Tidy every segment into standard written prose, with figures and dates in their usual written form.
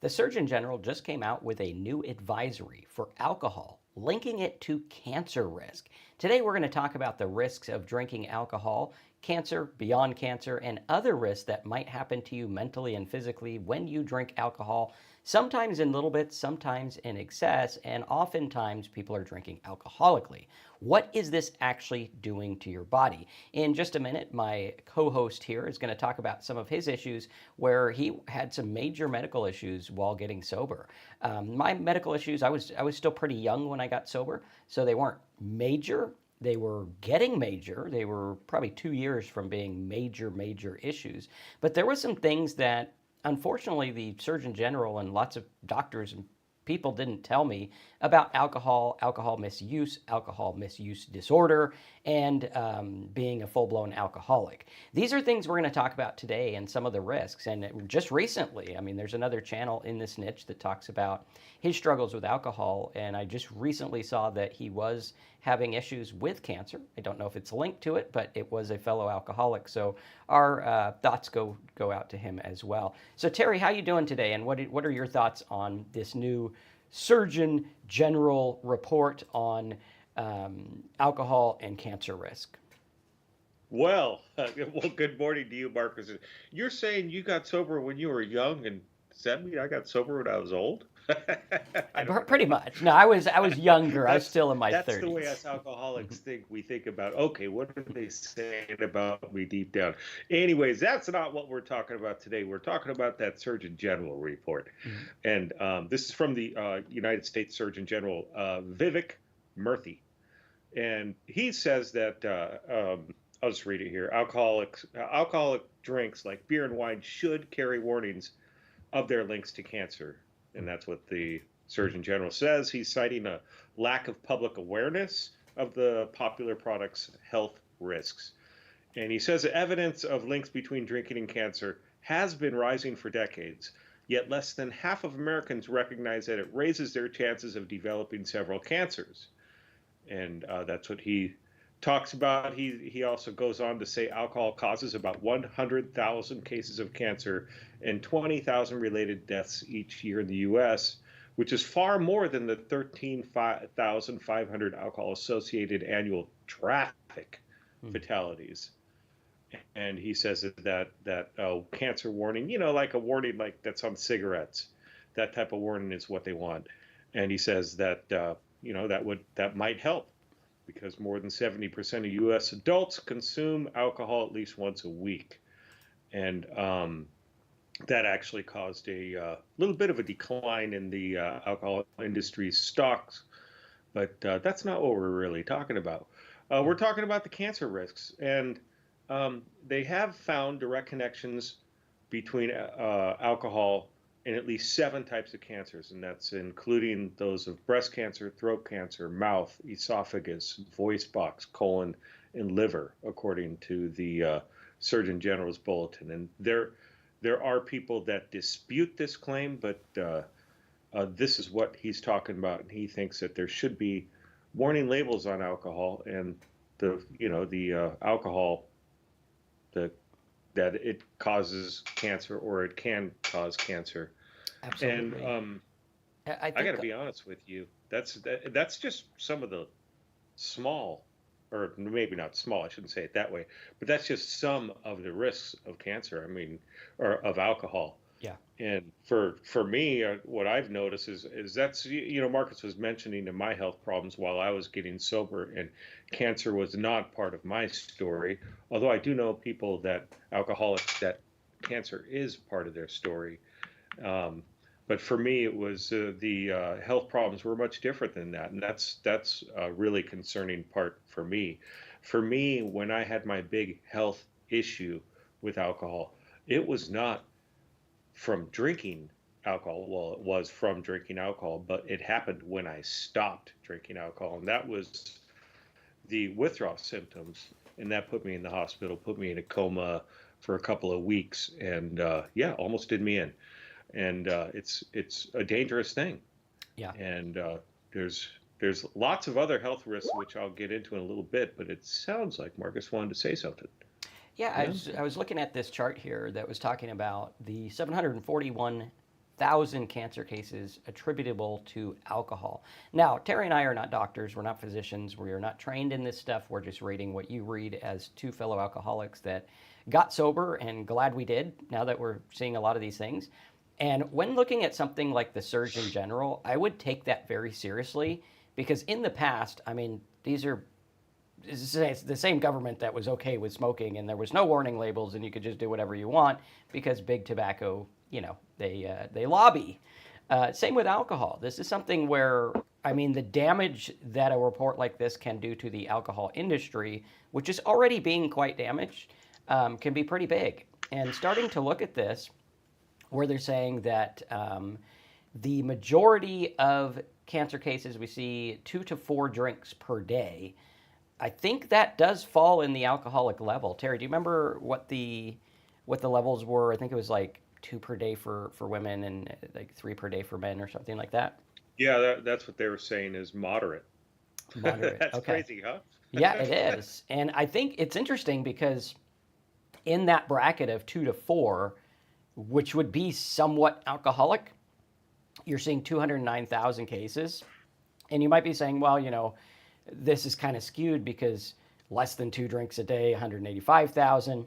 The Surgeon General just came out with a new advisory for alcohol, linking it to cancer risk. Today, we're going to talk about the risks of drinking alcohol, cancer, beyond cancer, and other risks that might happen to you mentally and physically when you drink alcohol, sometimes in little bits, sometimes in excess, and oftentimes people are drinking alcoholically. What is this actually doing to your body? In just a minute, my co host here is going to talk about some of his issues where he had some major medical issues while getting sober. My medical issues, I was still pretty young when I got sober, so they weren't major. They were getting major. They were probably 2 years from being major issues. But there were some things that, unfortunately, the Surgeon General and lots of doctors and people didn't tell me about alcohol misuse disorder, and being a full blown alcoholic. These are things we're going to talk about today and some of the risks. And just recently, I mean, there's another channel in this niche that talks about his struggles with alcohol. And I just recently saw that he was having issues with cancer. I don't know if it's linked to it, but it was a fellow alcoholic. So our thoughts go out to him as well. So Terry, how you doing today? And what are your thoughts on this new Surgeon General report on alcohol and cancer risk? Well, good morning to you, Marcus. You're saying you got sober when you were young, and does that mean I got sober when I was old? I don't Pretty know. much. No, I was younger. I was That's still in my that's the way 30s. us alcoholics think. We think about, okay, what are they saying about me deep down? Anyways, that's not what we're talking about today. We're talking about that Surgeon General report, Mhm. and this is from the United States Surgeon General Vivek Murthy, and he says that I'll just read it here. Alcoholic drinks like beer and wine should carry warnings of their links to cancer, and that's what the Surgeon General says. He's citing a lack of public awareness of the popular product's health risks, and he says evidence of links between drinking and cancer has been rising for decades. Yet less than half of Americans recognize that it raises their chances of developing several cancers, and that's what he talks about. He also goes on to say alcohol causes about 100,000 cases of cancer and 20,000 related deaths each year in the U.S., which is far more than the 13,500 alcohol-associated annual traffic Hmm. fatalities. And he says that cancer warning, like a warning like that's on cigarettes, that type of warning is what they want. And he says that that might help because more than 70% of U.S. adults consume alcohol at least once a week, and that actually caused a little bit of a decline in the alcohol industry's stocks. But that's not what we're really talking about. We're talking about the cancer risks, and they have found direct connections between alcohol and at least 7 types of cancers, and that's including those of breast cancer, throat cancer, mouth, esophagus, voice box, colon, and liver, according to the Surgeon General's bulletin. And there are people that dispute this claim, but this is what he's talking about, and he thinks that there should be warning labels on alcohol and the alcohol the that it causes cancer or it can cause cancer. And Absolutely. I I got think. to be honest with you, that's just some of the small, or maybe not small, I shouldn't say it that way, but that's just some of the risks of cancer. I mean, or of alcohol. Yeah. And for me, what I've noticed is that's Marcus was mentioning to my health problems while I was getting sober, and cancer was not part of my story. Although I do know people that alcoholics that cancer is part of their story. Um, but for me, it was the health problems were much different than that, and that's a really concerning part for me. For me, when I had my big health issue with alcohol, it was not from drinking alcohol. Well, it was from drinking alcohol, but it happened when I stopped drinking alcohol, and that was the withdrawal symptoms, and that put me in the hospital, put me in a coma for a couple of weeks, and yeah, almost did me in. And it's a dangerous thing, Yeah. and there's there's lots of other health risks which I'll get into in a little bit. But it sounds like Marcus wanted to say something. Yeah, I Yeah. was, I was looking at this chart here that was talking about the 741 100,000 cancer cases attributable to alcohol. Now, Terry and I are not doctors, we're not physicians, we are not trained in this stuff. We're just reading what you read as two fellow alcoholics that got sober, and glad we did now that we're seeing a lot of these things. And when looking at something like the Surgeon General, I would take that very seriously because in the past, I mean, these are it's the same government that was okay with smoking, and there was no warning labels, and you could just do whatever you want because big tobacco, they lobby. Same with alcohol. This is something where, I mean, the damage that a report like this can do to the alcohol industry, which is already being quite damaged, can be pretty big. And starting to look at this, where they're saying that the majority of cancer cases we see 2 to 4 drinks per day. I think that does fall in the alcoholic level. Terry, do you remember what the levels were? I think it was like 2 per day for women and like 3 per day for men or something like that. Yeah, that's what they were saying is moderate. Moderate. That's Okay. crazy, huh? Yeah, it is. And I think it's interesting because in that bracket of 2 to 4, which would be somewhat alcoholic, you're seeing 209,000 cases. And you might be saying, well, this is kind of skewed because less than 2 drinks a day, 185,000.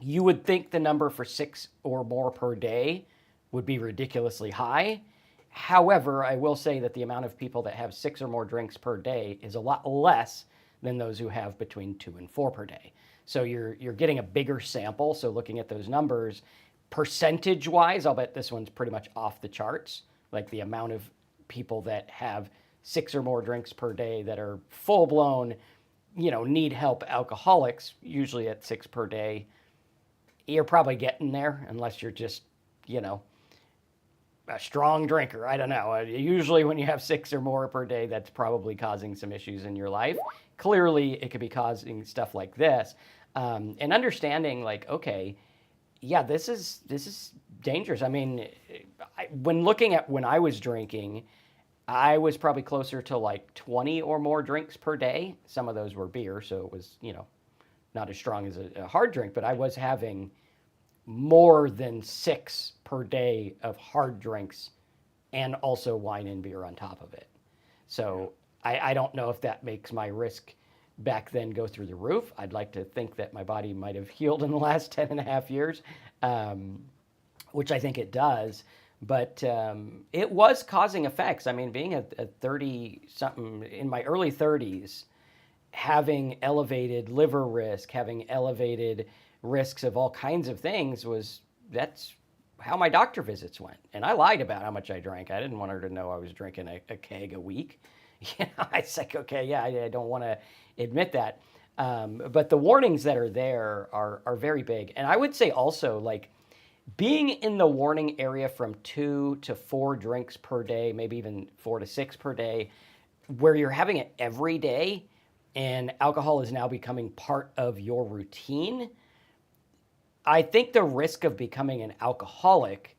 You would think the number for 6 or more per day would be ridiculously high. However, I will say that the amount of people that have 6 or more drinks per day is a lot less than those who have between 2 and 4 per day. So you're getting a bigger sample. So looking at those numbers, percentage-wise, I'll bet this one's pretty much off the charts. Like the amount of people that have 6 or more drinks per day that are full-blown, need help alcoholics, usually at 6 per day, you're probably getting there unless you're just, a strong drinker. I don't know. Usually when you have 6 or more per day, that's probably causing some issues in your life. Clearly, it could be causing stuff like this. And understanding like, okay, yeah, this is dangerous. I mean, when looking at when I was drinking, I was probably closer to like 20 or more drinks per day. Some of those were beer, so it was, not as strong as a hard drink, but I was having more than 6 per day of hard drinks and also wine and beer on top of it. So I don't know if that makes my risk back then go through the roof. I'd like to think that my body might have healed in the last 10 and a half years, which I think it does. But it was causing effects. I mean, being at 30-something, in my early 30s, having elevated liver risk, having elevated risks of all kinds of things that's how my doctor visits went. And I lied about how much I drank. I didn't want her to know I was drinking a keg a week. I was like, okay, yeah, I don't want to admit that. But the warnings that are there are very big. And I would say also, like, being in the warning area from 2 to 4 drinks per day, maybe even 4 to 6 per day, where you're having it every day and alcohol is now becoming part of your routine, I think the risk of becoming an alcoholic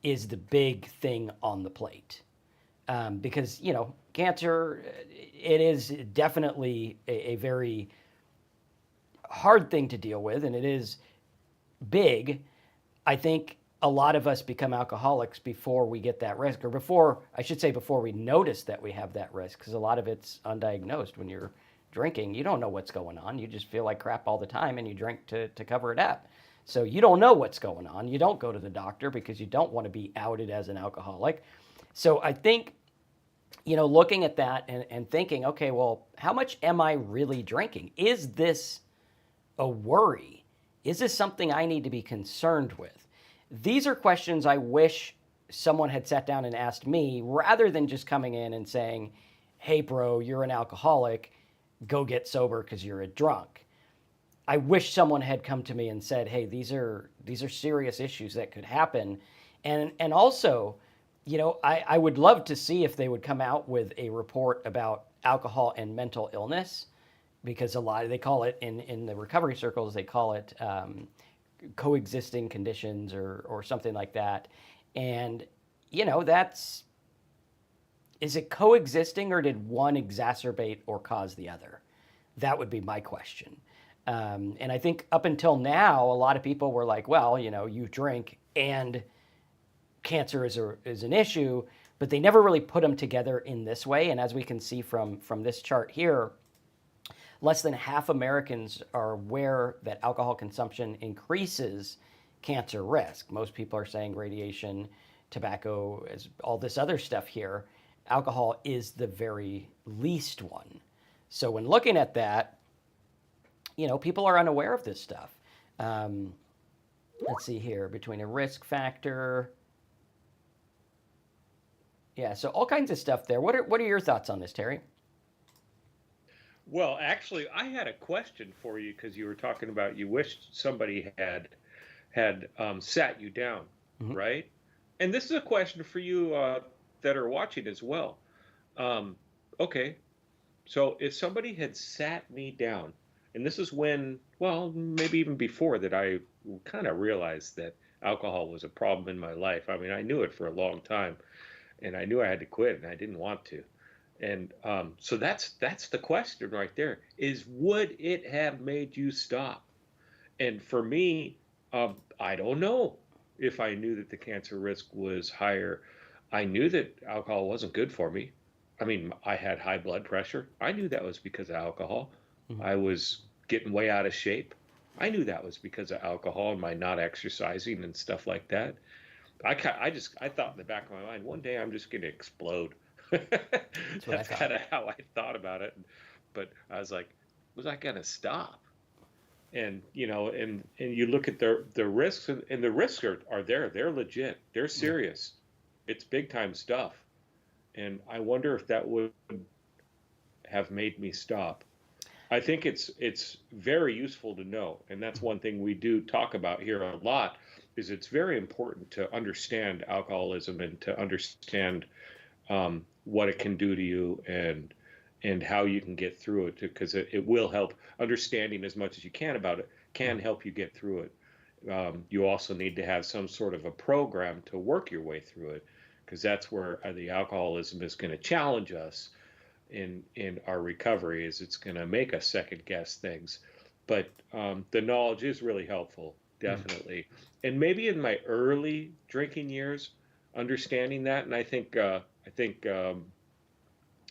is the big thing on the plate. Because, cancer, it is definitely a very hard thing to deal with, and it is big. I think a lot of us become alcoholics before we get that risk, or before we notice that we have that risk, because a lot of it's undiagnosed. When you're drinking, you don't know what's going on. You just feel like crap all the time, and you drink to cover it up. So you don't know what's going on. You don't go to the doctor because you don't want to be outed as an alcoholic. So I think, looking at that and thinking, okay, well, how much am I really drinking? Is this a worry? Is this something I need to be concerned with? These are questions I wish someone had sat down and asked me, rather than just coming in and saying, hey, bro, you're an alcoholic. Go get sober because you're a drunk. I wish someone had come to me and said, hey, these are serious issues that could happen. And also, I would love to see if they would come out with a report about alcohol and mental illness, because they call it in the recovery circles, they call it coexisting conditions or something like that. And, is it coexisting, or did one exacerbate or cause the other? That would be my question. And I think up until now, a lot of people were like, well, you drink and cancer is an issue, but they never really put them together in this way. And as we can see from this chart here, less than half Americans are aware that alcohol consumption increases cancer risk. Most people are saying radiation, tobacco, all this other stuff here. Alcohol is the very least one. So when looking at that, people are unaware of this stuff. Let's see here, between a risk factor. Yeah, so all kinds of stuff there. What are your thoughts on this, Terry? Well, actually, I had a question for you because you were talking about you wished somebody had sat you down, Mm-hmm. right? And this is a question for you that are watching as well. Um, okay, so if somebody had sat me down, and this is when, well, maybe even before that, I kind of realized that alcohol was a problem in my life. I mean, I knew it for a long time, and I knew I had to quit, and I didn't want to. And so that's the question right there: is would it have made you stop? And for me, I don't know if I knew that the cancer risk was higher. I knew that alcohol wasn't good for me. I mean, I had high blood pressure. I knew that was because of alcohol. Mm-hmm. I was getting way out of shape. I knew that was because of alcohol and my not exercising and stuff like that. I thought in the back of my mind, one day I'm just going to explode. That's what I That's thought. kind of how I thought about it. But I was like, was I going to stop? And and you look at the risks, and the risks are there. They're legit. They're serious. It's big time stuff. And I wonder if that would have made me stop. I think it's very useful to know, and that's one thing we do talk about here a lot. Is it's very important to understand alcoholism and to understand what it can do to you and how you can get through it, because it will help. Understanding as much as you can about it can help you get through it. You also need to have some sort of a program to work your way through it, because that's where the alcoholism is going to challenge us in our recovery. Is it's going to make us second guess things. But the knowledge is really helpful, definitely. And maybe in my early drinking years, understanding that, and I think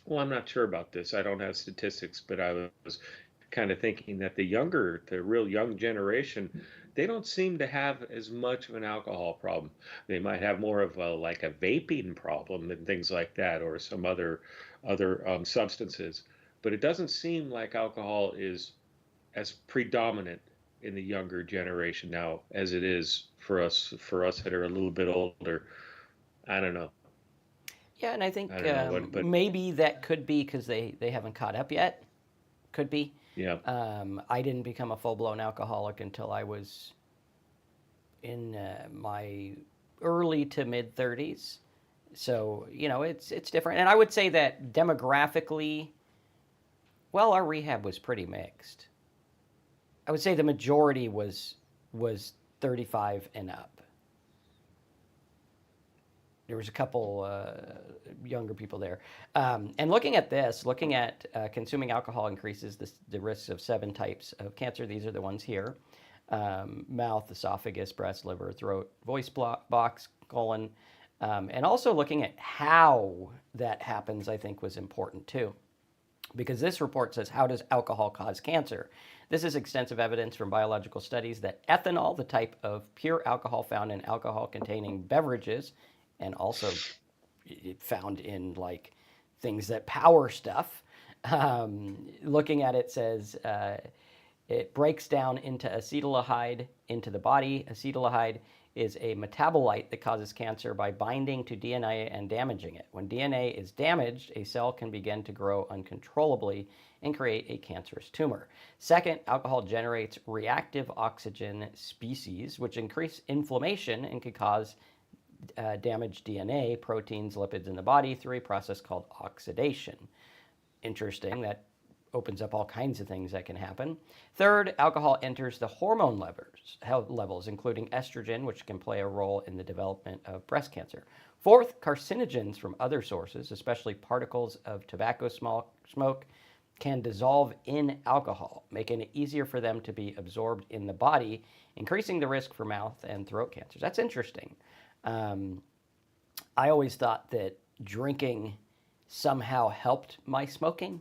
well, I'm not sure about this. I don't have statistics, but I was kind of thinking that the real young generation, they don't seem to have as much of an alcohol problem. They might have more of like a vaping problem and things like that, or some other substances. But it doesn't seem like alcohol is as predominant in the younger generation now as it is for us that are a little bit older. I don't know. Yeah, and I think I don't know what, but maybe that could be because they haven't caught up yet. Could be. yeah. I didn't become a full blown alcoholic until I was in my early to mid 30s. So it's different, and I would say that demographically, well, our rehab was pretty mixed. I would say the majority was 35 and up. There was a couple younger people there. And looking at consuming alcohol increases the risks of 7 types of cancer. These are the ones here: mouth, esophagus, breast, liver, throat, voice box, colon. And also looking at how that happens, I think, was important too. Because this report says, how does alcohol cause cancer? This is extensive evidence from biological studies that ethanol, the type of pure alcohol found in alcohol-containing beverages, and also found in like things that power stuff. Looking at it says it breaks down into acetaldehyde into the body. Acetaldehyde is a metabolite that causes cancer by binding to DNA and damaging it. When DNA is damaged, a cell can begin to grow uncontrollably and create a cancerous tumor. Second, alcohol generates reactive oxygen species, which increase inflammation and can cause damaged DNA, proteins, lipids in the body through a process called oxidation. Interesting. That opens up all kinds of things that can happen. Third, alcohol enters the hormone levels, including estrogen, which can play a role in the development of breast cancer. Fourth, carcinogens from other sources, especially particles of tobacco smoke, can dissolve in alcohol, making it easier for them to be absorbed in the body, increasing the risk for mouth and throat cancers. That's interesting. I always thought that drinking somehow helped my smoking.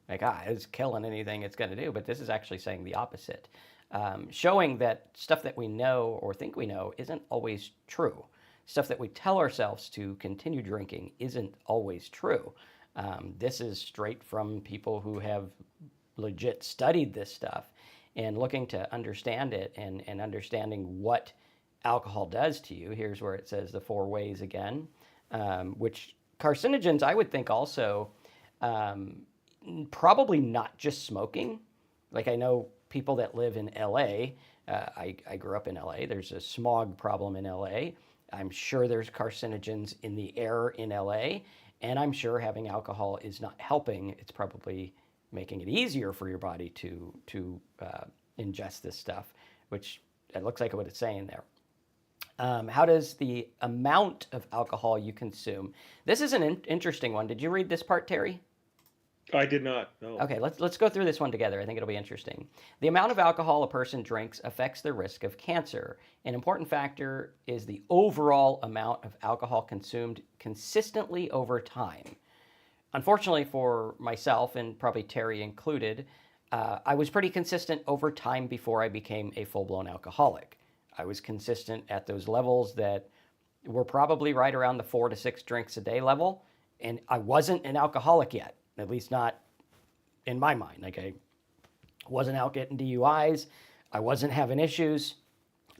Like, it's killing anything it's going to do. But this is actually saying the opposite, showing that stuff that we know or think we know isn't always true. Stuff that we tell ourselves to continue drinking isn't always true. This is straight from people who have legit studied this stuff and looking to understand it and understanding what alcohol does to you. Here's where it says the 4 ways again, which carcinogens, I would think also, probably not just smoking. Like I know people that live in LA. I grew up in LA. There's a smog problem in LA. I'm sure there's carcinogens in the air in LA. And I'm sure having alcohol is not helping. It's probably making it easier for your body to ingest this stuff, which it looks like what it's saying there. How does the amount of alcohol you consume? This is an interesting one. Did you read this part, Terry? I did not. No. Okay, let's go through this one together. I think it'll be interesting. The amount of alcohol a person drinks affects their risk of cancer. An important factor is the overall amount of alcohol consumed consistently over time. Unfortunately for myself, and probably Terry included, I was pretty consistent over time before I became a full-blown alcoholic. I was consistent at those levels that were probably right around the 4 to 6 drinks a day level, and I wasn't an alcoholic yet, at least not in my mind. Like I wasn't out getting DUIs, I wasn't having issues,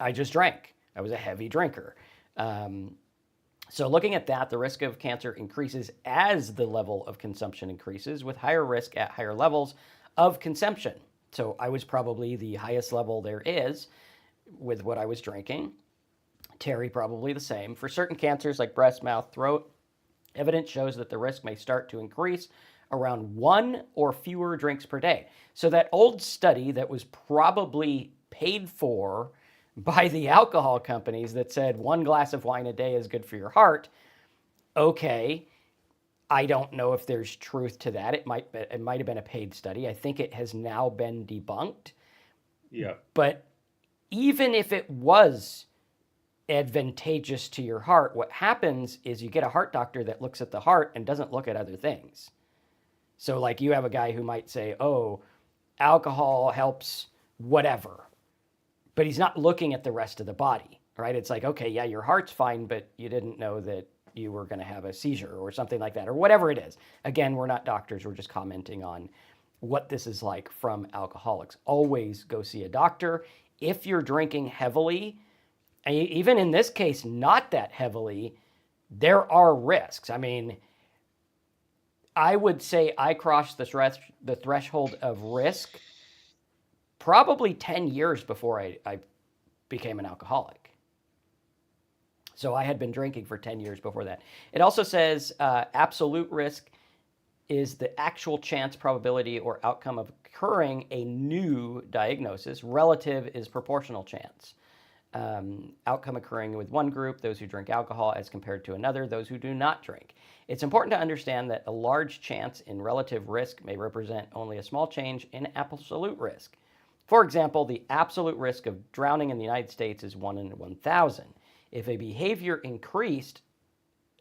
I just drank. I was a heavy drinker. So looking at that, the risk of cancer increases as the level of consumption increases, with higher risk at higher levels of consumption. So I was probably the highest level there is with what I was drinking. Terry probably the same. For certain cancers like breast, mouth, throat, evidence shows that the risk may start to increase around 1 or fewer drinks per day. So that old study that was probably paid for by the alcohol companies that said 1 glass of wine a day is good for your heart, okay, I don't know if there's truth to that. It might have been a paid study. I think it has now been debunked. Yeah. But even if it was advantageous to your heart, what happens is you get a heart doctor that looks at the heart and doesn't look at other things. So like you have a guy who might say, oh, alcohol helps whatever, but he's not looking at the rest of the body, right? It's like, okay, yeah, your heart's fine, but you didn't know that you were going to have a seizure or something like that, or whatever it is. Again, we're not doctors. We're just commenting on what this is like from alcoholics. Always go see a doctor. If you're drinking heavily, and even in this case, not that heavily, there are risks. I mean, I would say I crossed the threshold of risk probably 10 years before I became an alcoholic. So I had been drinking for 10 years before that. It also says absolute risk is the actual chance, probability, or outcome of occurring a new diagnosis. Relative is proportional chance. Outcome occurring with one group, those who drink alcohol, as compared to another, those who do not drink. It's important to understand that a large chance in relative risk may represent only a small change in absolute risk. For example, the absolute risk of drowning in the United States is 1 in 1,000. If a behavior increased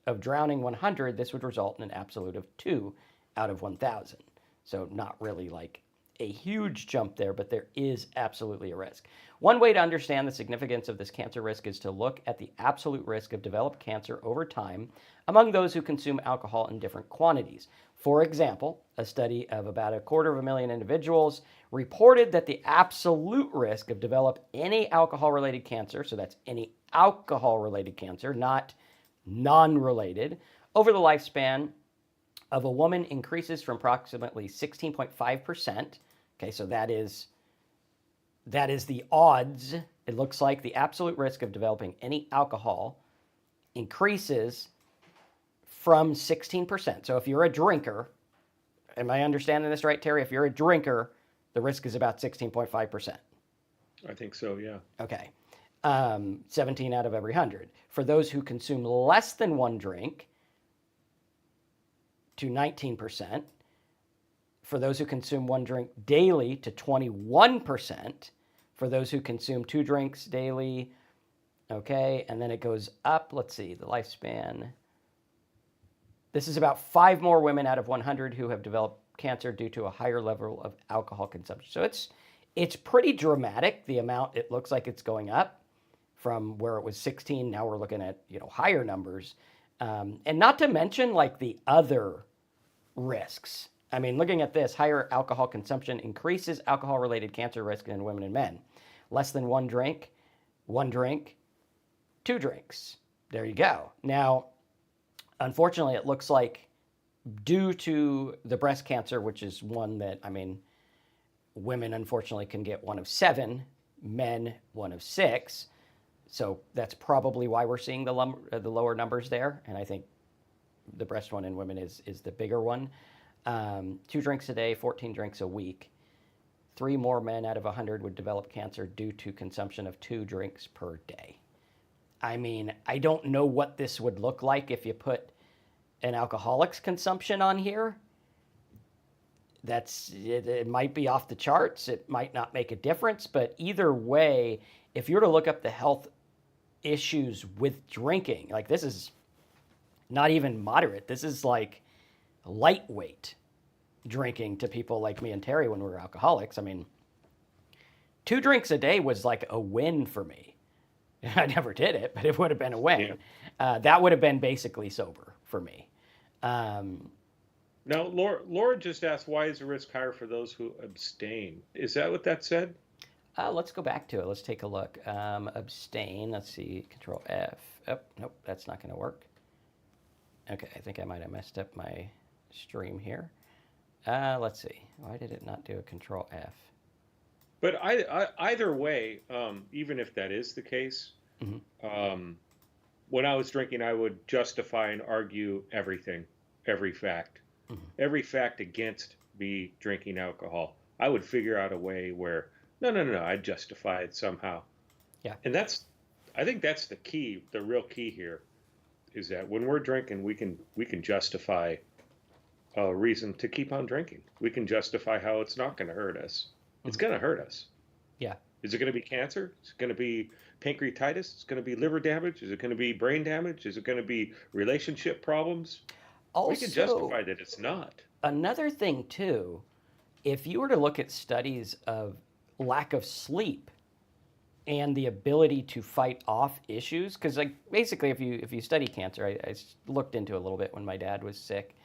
of drowning 100, this would result in an absolute of 2 out of 1,000. So not really like a huge jump there, but there is absolutely a risk. One way to understand the significance of this cancer risk is to look at the absolute risk of developed cancer over time among those who consume alcohol in different quantities. For example, a study of about 250,000 individuals reported that the absolute risk of develop any alcohol-related cancer, so that's any alcohol-related cancer, not non-related, over the lifespan of a woman increases from approximately 16.5%. Okay, so that is the odds. It looks like the absolute risk of developing any alcohol increases from 16%. So if you're a drinker, am I understanding this right, Terry? If you're a drinker, the risk is about 16.5%. I think so, yeah. Okay. 17 out of every 100. For those who consume less than 1 drink, to 19%. For those who consume 1 drink daily, to 21%. For those who consume 2 drinks daily, okay, and then it goes up. Let's see, the lifespan. This is about 5 more women out of 100 who have developed cancer due to a higher level of alcohol consumption. So it's pretty dramatic, the amount it looks like it's going up from where it was 16. Now we're looking at higher numbers, and not to mention like the other risks. I mean, looking at this, higher alcohol consumption increases alcohol-related cancer risk in women and men. Less than one drink, 2 drinks. There you go. Now, unfortunately, it looks like due to the breast cancer, which is one that, I mean, women unfortunately can get 1 of 7, men 1 of 6. So that's probably why we're seeing the lower numbers there. And I think the breast one in women is the bigger one. 2 drinks a day, 14 drinks a week. 3 more men out of 100 would develop cancer due to consumption of 2 drinks per day. I mean, I don't know what this would look like if you put an alcoholic's consumption on here. It might be off the charts. It might not make a difference. But either way, if you were to look up the health issues with drinking, like this is not even moderate. This is like lightweight drinking to people like me and Terry when we were alcoholics. I mean, 2 drinks a day was like a win for me. I never did it, but it would have been a win. Yeah. That would have been basically sober for me. Now, Laura just asked, why is the risk higher for those who abstain? Is that what that said? Let's go back to it. Let's take a look. Abstain. Let's see. Control F. Oh, nope, that's not going to work. Okay, I think I might have messed up my stream here. Let's see. Why did it not do a Control F? But either way, even if that is the case, when I was drinking, I would justify and argue everything, every fact, every fact against me drinking alcohol. I would figure out a way where, no, I'd justify it somehow. Yeah. And I think that's the key, the real key here, is that when we're drinking, we can justify a reason to keep on drinking. We can justify how it's not going to hurt us. It's going to hurt us. Yeah. Is it going to be cancer? Is it going to be pancreatitis? Is it going to be liver damage? Is it going to be brain damage? Is it going to be relationship problems? Also, we can justify that it's not. Another thing, too, if you were to look at studies of lack of sleep and the ability to fight off issues, because like basically if you study cancer, I looked into it a little bit when my dad was sick.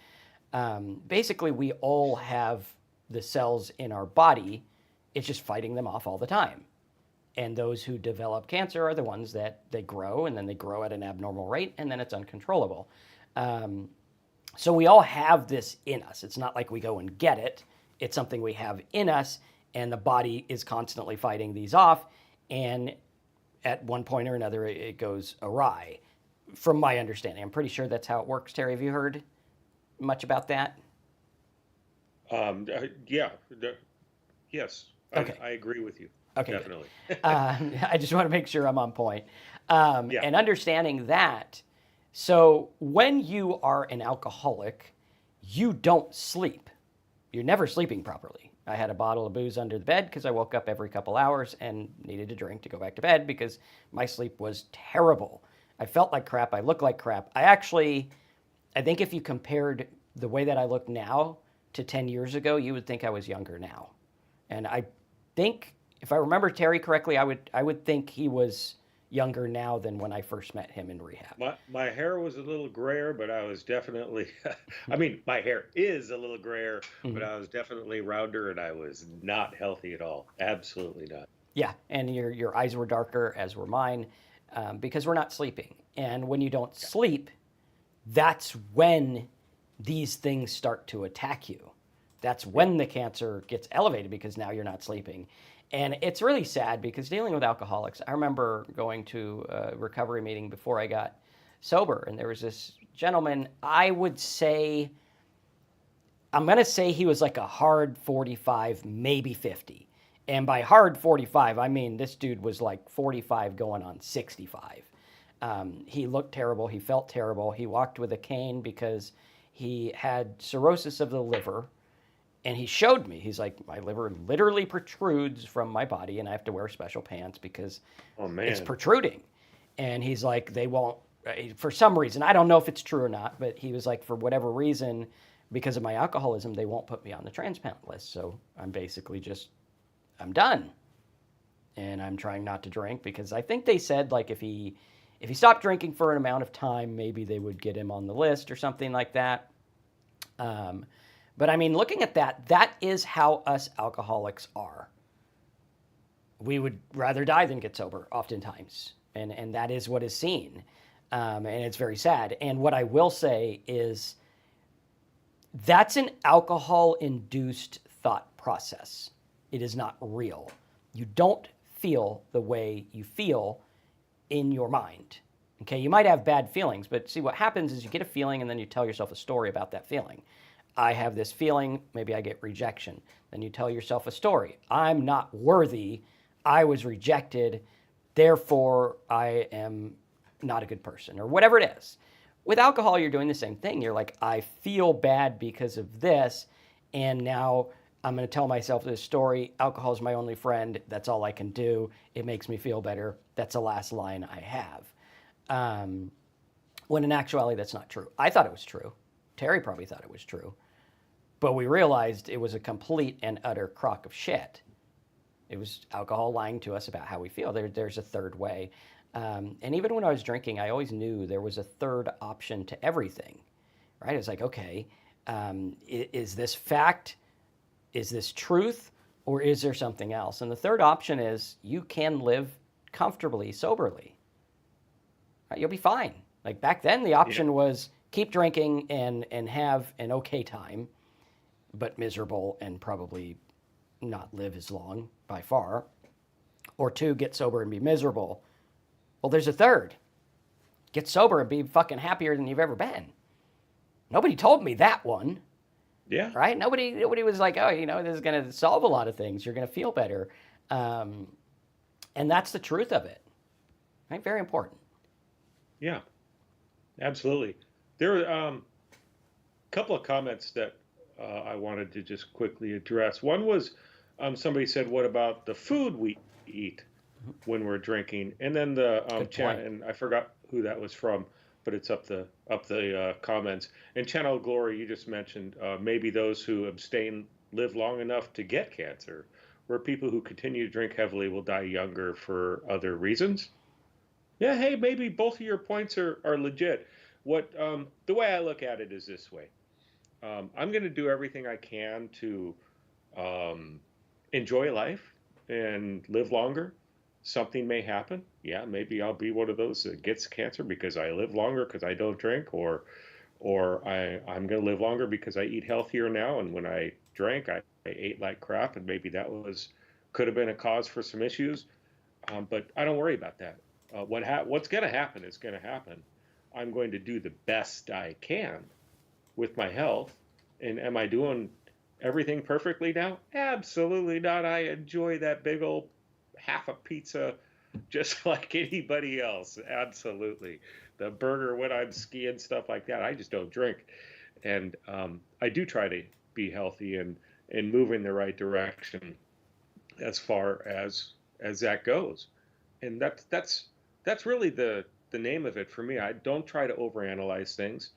Basically, we all have the cells in our body. It's just fighting them off all the time. And those who develop cancer are the ones that they grow, and then they grow at an abnormal rate, and then it's uncontrollable. So we all have this in us. It's not like we go and get it. It's something we have in us, and the body is constantly fighting these off. And at one point or another, it goes awry, from my understanding. I'm pretty sure that's how it works. Terry, have you heard much about that? Yeah. Yes. Okay. I agree with you. Okay. Definitely. I just want to make sure I'm on point. Yeah. And understanding that, so when you are an alcoholic, you don't sleep. You're never sleeping properly. I had a bottle of booze under the bed because I woke up every couple hours and needed a drink to go back to bed because my sleep was terrible. I felt like crap. I looked like crap. I think if you compared the way that I look now to 10 years ago, you would think I was younger now. And I think, if I remember Terry correctly, I would think he was younger now than when I first met him in rehab. My hair was a little grayer, but I was definitely, I mean, my hair is a little grayer, but I was definitely rounder, and I was not healthy at all. Absolutely not. Yeah, and your eyes were darker, as were mine, because we're not sleeping. And when you don't sleep, that's when these things start to attack you. That's when the cancer gets elevated, because now you're not sleeping. And it's really sad, because dealing with alcoholics, I remember going to a recovery meeting before I got sober, and there was this gentleman, I'm going to say he was like a hard 45, maybe 50. And by hard 45, I mean this dude was like 45 going on 65. He looked terrible. He felt terrible. He walked with a cane because he had cirrhosis of the liver. And he showed me, he's like, my liver literally protrudes from my body, and I have to wear special pants because it's protruding. And he's like, they won't for some reason, I don't know if it's true or not, but he was like, for whatever reason, because of my alcoholism, they won't put me on the transplant list. So I'm basically just, I'm done. And I'm trying not to drink because I think they said like if he stopped drinking for an amount of time, maybe they would get him on the list or something like that. Um, but I mean, looking at that, that is how us alcoholics are. We would rather die than get sober, oftentimes, and that is what is seen, and it's very sad. And what I will say is that's an alcohol-induced thought process. It is not real. You don't feel the way you feel in your mind. Okay, you might have bad feelings, but see what happens is you get a feeling and then you tell yourself a story about that feeling. I have this feeling, maybe I get rejection. Then you tell yourself a story. I'm not worthy. I was rejected. Therefore, I am not a good person or whatever it is. With alcohol, you're doing the same thing. You're like, I feel bad because of this. And now I'm going to tell myself this story. Alcohol is my only friend. That's all I can do. It makes me feel better. That's the last line I have. When in actuality, that's not true. I thought it was true. Terry probably thought it was true. But we realized it was a complete and utter crock of shit. It was alcohol lying to us about how we feel. There's a third way. And even when I was drinking, I always knew there was a third option to everything, right? It was like, okay, is this fact? Is this truth? Or is there something else? And the third option is you can live comfortably, soberly. Right? You'll be fine. Like back then, the option was keep drinking and have an okay time, but miserable and probably not live as long by far. Or two, get sober and be miserable. Well, there's a third. Get sober and be fucking happier than you've ever been. Nobody told me that one. Yeah. Right? Nobody was like, oh, this is going to solve a lot of things. You're going to feel better. And that's the truth of it. Right? Very important. Yeah. Absolutely. There were a couple of comments that I wanted to just quickly address. One was somebody said, "What about the food we eat when we're drinking?" And then the chat, and I forgot who that was from, but it's up the comments. And Channel Glory, you just mentioned maybe those who abstain live long enough to get cancer, where people who continue to drink heavily will die younger for other reasons. Yeah, hey, maybe both of your points are legit. What the way I look at it is this way. I'm going to do everything I can to enjoy life and live longer. Something may happen. Yeah, maybe I'll be one of those that gets cancer because I live longer because I don't drink, or I'm going to live longer because I eat healthier now. And when I drank, I ate like crap, and maybe that could have been a cause for some issues. But I don't worry about that. What's going to happen is going to happen. I'm going to do the best I can with my health. And am I doing everything perfectly now? Absolutely not. I enjoy that big old half a pizza just like anybody else. Absolutely. The burger when I'm skiing, stuff like that. I just don't drink. And I do try to be healthy and move in the right direction as far as that goes. And that's really the name of it for me. I don't try to overanalyze things.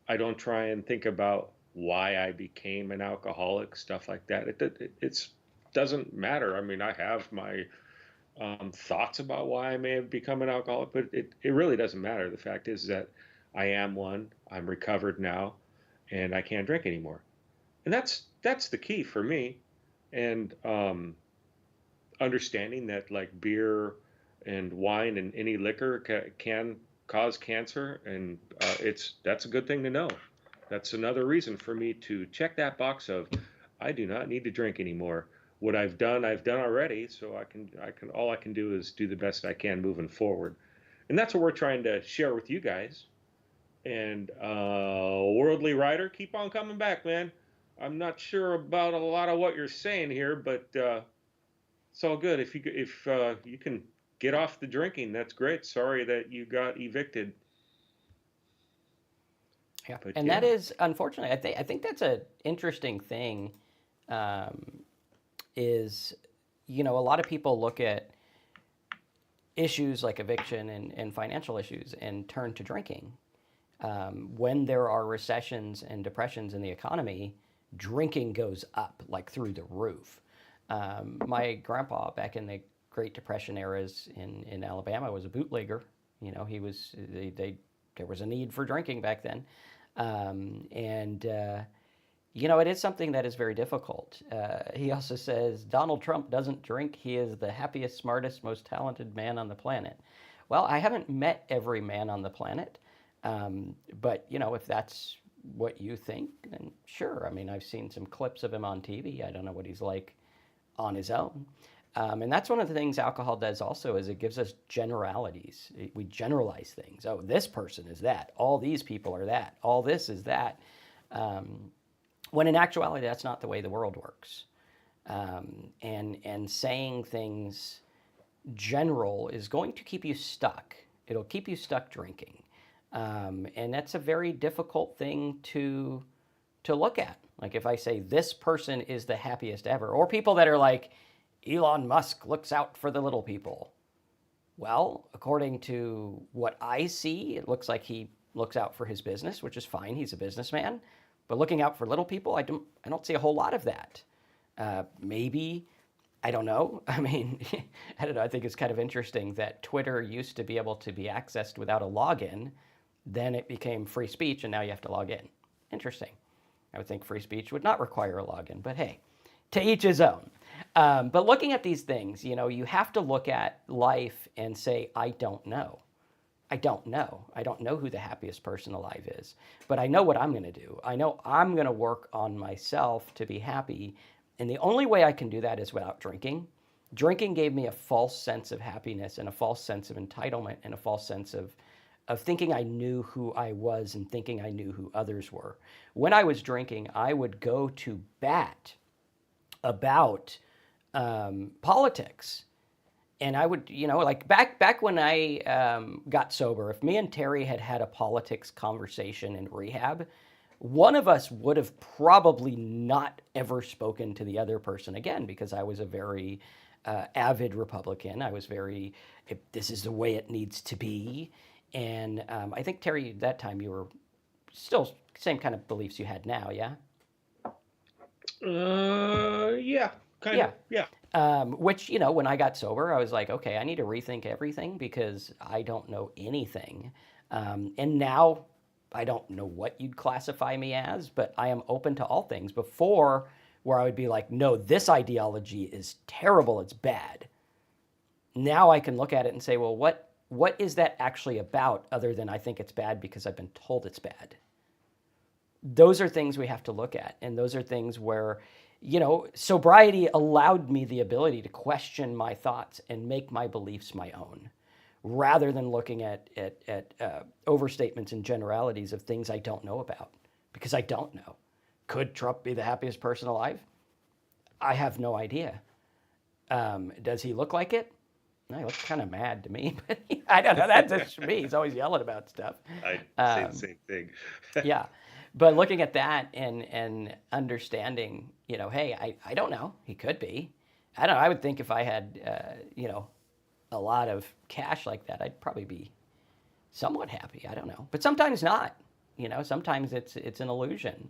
I don't try and think about why I became an alcoholic, stuff like that. It doesn't matter. I mean, I have my thoughts about why I may have become an alcoholic, but it really doesn't matter. The fact is that I am one. I'm recovered now, and I can't drink anymore. And that's the key for me. And understanding that like beer and wine and any liquor can cause cancer, and that's a good thing to know. That's another reason for me to check that box of I do not need to drink anymore. What I've done already, so all I can do is do the best I can moving forward. And that's what we're trying to share with you guys. And Worldly Rider, keep on coming back, man. I'm not sure about a lot of what you're saying here, but it's all good. If you can get off the drinking, that's great. Sorry that you got evicted. Yeah, but and that is unfortunate. I think that's an interesting thing. Is a lot of people look at issues like eviction and financial issues and turn to drinking. When there are recessions and depressions in the economy, drinking goes up like through the roof. My grandpa back in the Great Depression eras in Alabama was a bootlegger. You know, there was a need for drinking back then, and you know, it is something that is very difficult. He also says Donald Trump doesn't drink. He is the happiest, smartest, most talented man on the planet. Well, I haven't met every man on the planet, but you know, if that's what you think, then sure. I mean, I've seen some clips of him on TV. I don't know what he's like on his own. And that's one of the things alcohol does also is it gives us generalities. We generalize things. Oh, this person is that. All these people are that. All this is that. When in actuality, that's not the way the world works. And saying things general is going to keep you stuck. It'll keep you stuck drinking. And that's a very difficult thing to look at. Like if I say this person is the happiest ever, or people that are like, Elon Musk looks out for the little people. Well, according to what I see, it looks like he looks out for his business, which is fine. He's a businessman. But looking out for little people, I don't see a whole lot of that. Maybe, I don't know. I mean, I don't know. I think it's kind of interesting that Twitter used to be able to be accessed without a login. Then it became free speech, and now you have to log in. Interesting. I would think free speech would not require a login, but hey, to each his own. But looking at these things, you know, you have to look at life and say, I don't know. I don't know. I don't know who the happiest person alive is, but I know what I'm going to do. I know I'm going to work on myself to be happy. And the only way I can do that is without drinking. Drinking gave me a false sense of happiness and a false sense of entitlement and a false sense of thinking I knew who I was and thinking I knew who others were. When I was drinking, I would go to bat about politics. And I would, you know, like back when I got sober, if me and Terry had a politics conversation in rehab, one of us would have probably not ever spoken to the other person again because I was a very avid Republican. I was very, this is the way it needs to be. And I think, Terry, that time you were still same kind of beliefs you had now, yeah? Yeah, kind Yeah. of. Yeah. Which, you know, when I got sober, I was like, okay, I need to rethink everything because I don't know anything. And now I don't know what you'd classify me as, but I am open to all things. Before, where I would be like, no, this ideology is terrible, it's bad. Now I can look at it and say, well, what is that actually about other than I think it's bad because I've been told it's bad? Those are things we have to look at. And those are things where, you know, sobriety allowed me the ability to question my thoughts and make my beliefs my own, rather than looking at overstatements and generalities of things I don't know about, because I don't know. Could Trump be the happiest person alive? I have no idea. Does he look like it? No, he looks kind of mad to me, but I don't know. That's just me. He's always yelling about stuff. I say the same thing. Yeah. But looking at that and understanding, you know, hey, I don't know. He could be. I don't know. I would think if I had, you know, a lot of cash like that, I'd probably be somewhat happy. I don't know. But sometimes not. You know, sometimes it's an illusion.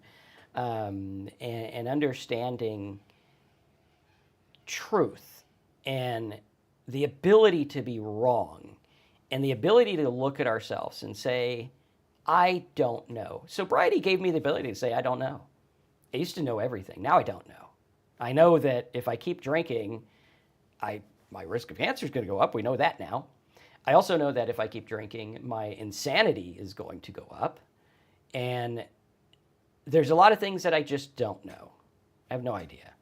And understanding truth and the ability to be wrong and the ability to look at ourselves and say, I don't know. Sobriety gave me the ability to say, I don't know. I used to know everything. Now I don't know. I know that if I keep drinking, my risk of cancer is going to go up. We know that now. I also know that if I keep drinking, my insanity is going to go up. And there's a lot of things that I just don't know. I have no idea.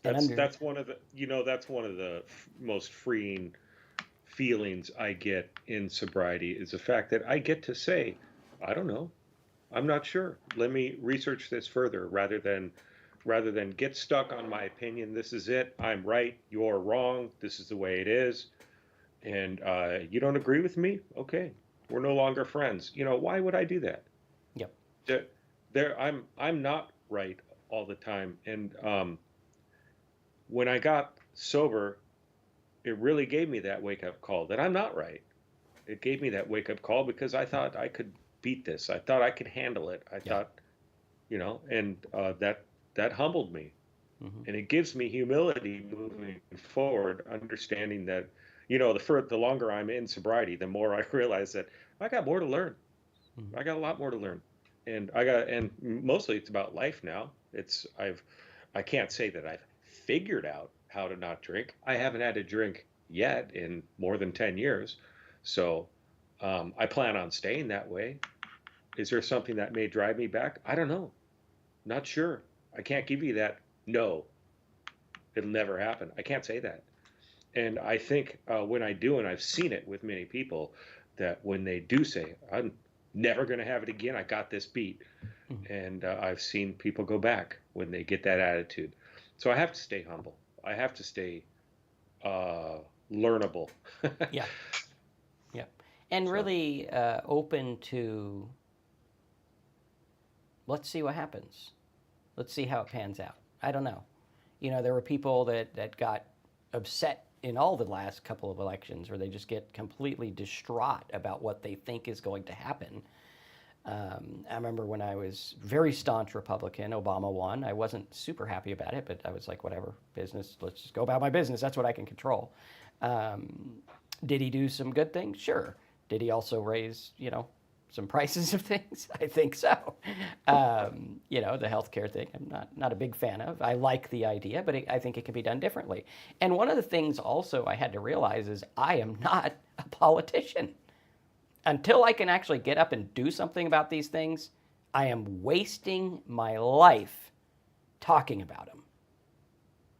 That's one of the, you know, that's one of the most freeing feelings I get in sobriety is the fact that I get to say, I don't know. I'm not sure. Let me research this further rather than get stuck on my opinion. This is it. I'm right. You're wrong. This is the way it is. And you don't agree with me? Okay. We're no longer friends. You know, why would I do that? Yep. I'm not right all the time. And when I got sober, it really gave me that wake up call that I'm not right. It gave me that wake up call because I thought I could beat this. I thought I could handle it. I Yeah. thought, and that humbled me, Hmm. and it gives me humility moving forward, understanding that, the longer I'm in sobriety, the more I realize that I got more to learn. Hmm. I got a lot more to learn, and mostly it's about life now. I can't say that I've figured out how to not drink. I haven't had a drink yet in more than 10 years. So I plan on staying that way. Is there something that may drive me back? I don't know. Not sure. I can't give you that. No, it'll never happen. I can't say that. And I think when I do, and I've seen it with many people, that when they do say, I'm never going to have it again, I got this beat. Hmm. And I've seen people go back when they get that attitude. So I have to stay humble. I have to stay uh, learnable. Yeah. Yeah. And So, really open to, let's see what happens. Let's see how it pans out. I don't know. There were people that got upset in all the last couple of elections where they just get completely distraught about what they think is going to happen. I remember when I was very staunch Republican, Obama won. I wasn't super happy about it, but I was like, whatever, business, let's just go about my business. That's what I can control. Um, did he do some good things? Sure. Did he also raise, some prices of things? I think so. The healthcare thing, I'm not a big fan of. I like the idea, but I think it can be done differently. And one of the things also I had to realize is I am not a politician. Until I can actually get up and do something about these things, I am wasting my life talking about them.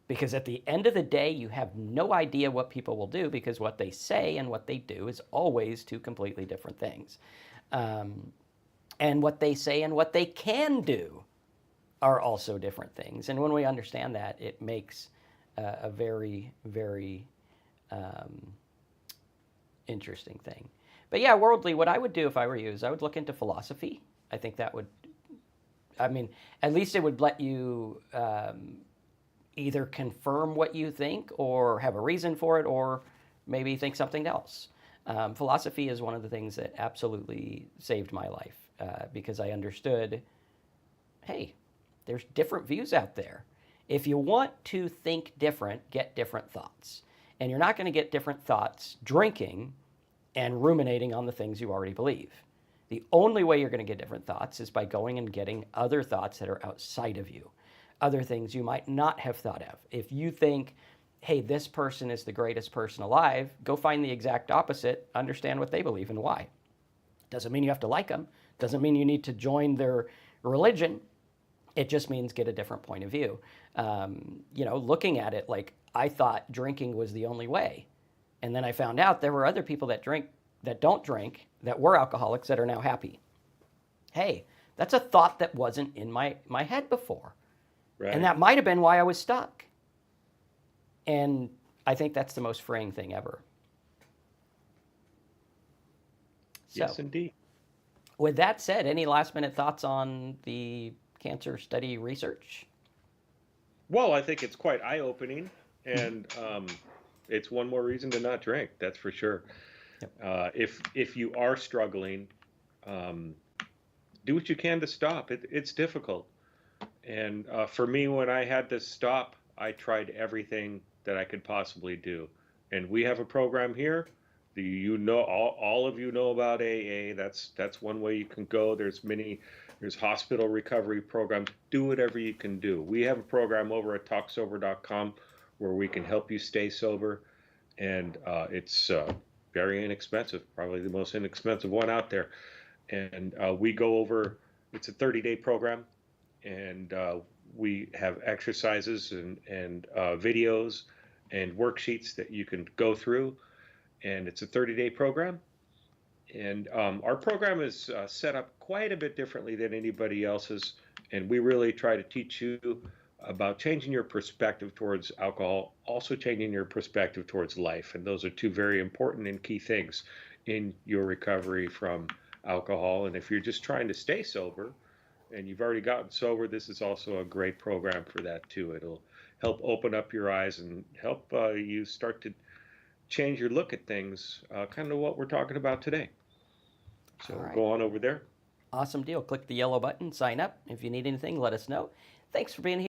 Because at the end of the day, you have no idea what people will do because what they say and what they do is always two completely different things. Um, and what they say and what they can do are also different things. And when we understand that, it makes a very, very um, interesting thing. But yeah, worldly, what I would do if I were you is I would look into philosophy. I think that would, I mean, at least it would let you either confirm what you think or have a reason for it or maybe think something else. Philosophy is one of the things that absolutely saved my life because I understood, hey, there's different views out there. If you want to think different, get different thoughts. And you're not going to get different thoughts drinking and ruminating on the things you already believe. The only way you're going to get different thoughts is by going and getting other thoughts that are outside of you, other things you might not have thought of. If you think, hey, this person is the greatest person alive, go find the exact opposite, understand what they believe and why. Doesn't mean you have to like them, doesn't mean you need to join their religion. It just means get a different point of view. Looking at it like I thought drinking was the only way. And then I found out there were other people that don't drink, that were alcoholics that are now happy. Hey, that's a thought that wasn't in my head before. And right. that might have been why I was stuck. And I think that's the most freeing thing ever. So, Yes, indeed. with that said, any last minute thoughts on the cancer study research? Well, I think it's quite eye-opening, and it's one more reason to not drink. That's for sure. Yep. If you are struggling, um, do what you can to stop. It's difficult, and for me, when I had to stop, I tried everything that I could possibly do. And we have a program here. All of you know about AA. That's one way you can go. There's hospital recovery programs. Do whatever you can do. We have a program over at talksober.com where we can help you stay sober, and it's very inexpensive, probably the most inexpensive one out there. And we go over. It's a 30-day program, and we have exercises and videos and worksheets that you can go through. And it's a 30-day program. And our program is set up quite a bit differently than anybody else's. And we really try to teach you about changing your perspective towards alcohol, also changing your perspective towards life. And those are two very important and key things in your recovery from alcohol. And if you're just trying to stay sober and you've already gotten sober, this is also a great program for that too. It'll help open up your eyes and help you start to change your look at things, kind of what we're talking about today. All So right. go on over there. Awesome deal. Click the yellow button, sign up. If you need anything, let us know. Thanks for being here.